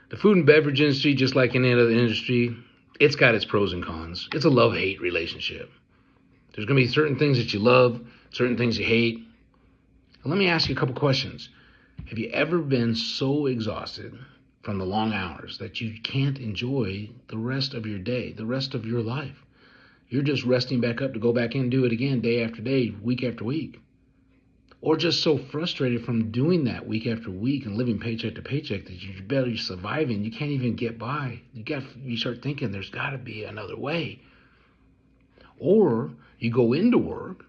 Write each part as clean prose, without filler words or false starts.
The food and beverage industry, just like any other industry, it's got its pros and cons. It's a love-hate relationship. There's going to be certain things that you love, certain things you hate. And let me ask you a couple questions. Have you ever been so exhausted from the long hours that you can't enjoy the rest of your day, the rest of your life? You're just resting back up to go back in and do it again day after day, week after week. Or just so frustrated from doing that week after week and living paycheck to paycheck that you're barely surviving. You can't even get by. You start thinking there's got to be another way. Or you go into work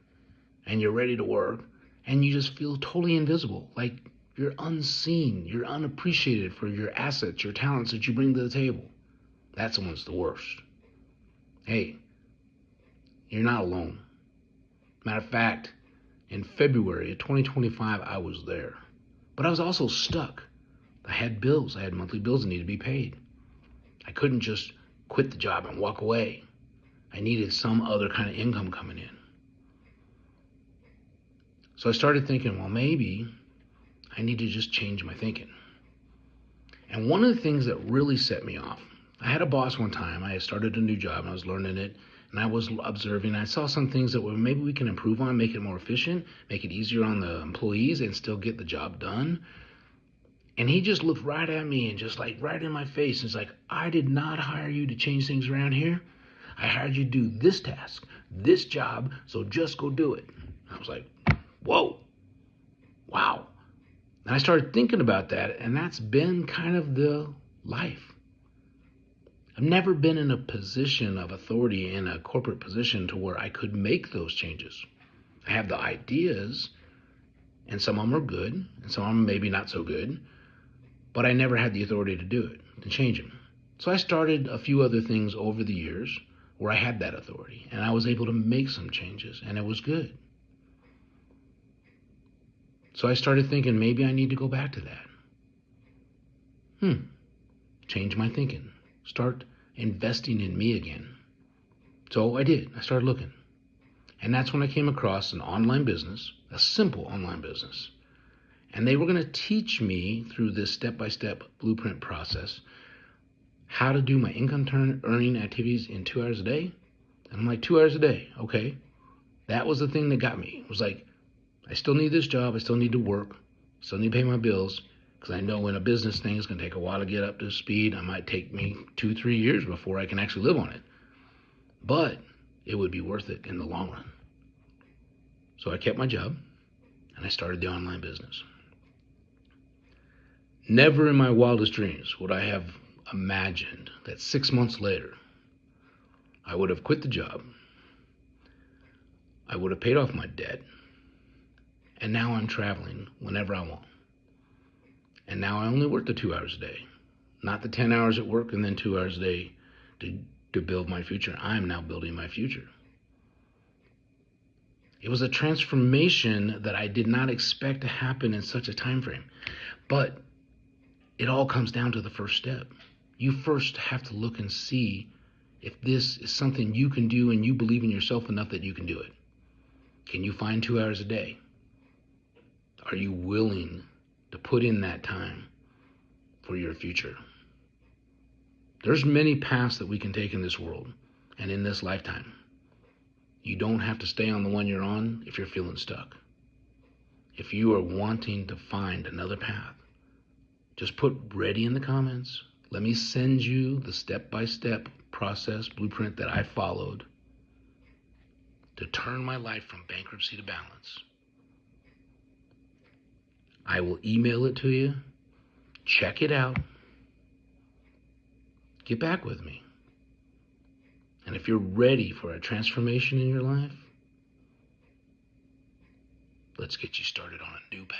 and you're ready to work and you just feel totally invisible, like you're unseen, you're unappreciated for your assets, your talents that you bring to the table. That's one's the worst. Hey, you're not alone. Matter of fact, in February of 2025, I was there. But I was also stuck. I had bills. I had monthly bills that needed to be paid. I couldn't just quit the job and walk away. I needed some other kind of income coming in. So I started thinking, well, maybe I need to just change my thinking. And one of the things that really set me off, I had a boss one time. I had started a new job and I was learning it. And I was observing, I saw some things that maybe we can improve on, make it more efficient, make it easier on the employees and still get the job done. And he just looked right at me and just like right in my face. And it's like, I did not hire you to change things around here. I hired you to do this task, this job, so just go do it. I was like, whoa, wow. And I started thinking about that, and that's been kind of the life. I've never been in a position of authority in a corporate position to where I could make those changes. I have the ideas, and some of them are good, and some of them maybe not so good, but I never had the authority to do it, to change them. So I started a few other things over the years where I had that authority, and I was able to make some changes, and it was good. So I started thinking maybe I need to go back to that. Change my thinking. Start investing in me again. So I did. I started looking. And that's when I came across an online business, a simple online business. And they were going to teach me through this step-by-step blueprint process how to do my income earning activities in 2 hours a day. And I'm like, 2 hours a day, okay. That was the thing that got me. It was like, I still need this job. I still need to work. Still need to pay my bills. Because I know when a business thing is going to take a while to get up to speed. It might take me 2-3 years before I can actually live on it. But it would be worth it in the long run. So I kept my job and I started the online business. Never in my wildest dreams would I have imagined that 6 months later, I would have quit the job. I would have paid off my debt. And now I'm traveling whenever I want. And now I only work the 2 hours a day, not the 10 hours at work and then 2 hours a day to build my future. I'm now building my future. It was a transformation that I did not expect to happen in such a time frame. But it all comes down to the first step. You first have to look and see if this is something you can do and you believe in yourself enough that you can do it. Can you find 2 hours a day? Are you willing to put in that time for your future? There's many paths that we can take in this world and in this lifetime. You don't have to stay on the one you're on if you're feeling stuck. If you are wanting to find another path, just put ready in the comments. Let me send you the step-by-step process blueprint that I followed to turn my life from bankruptcy to balance. I will email it to you. Check it out. Get back with me. And if you're ready for a transformation in your life, let's get you started on a new path.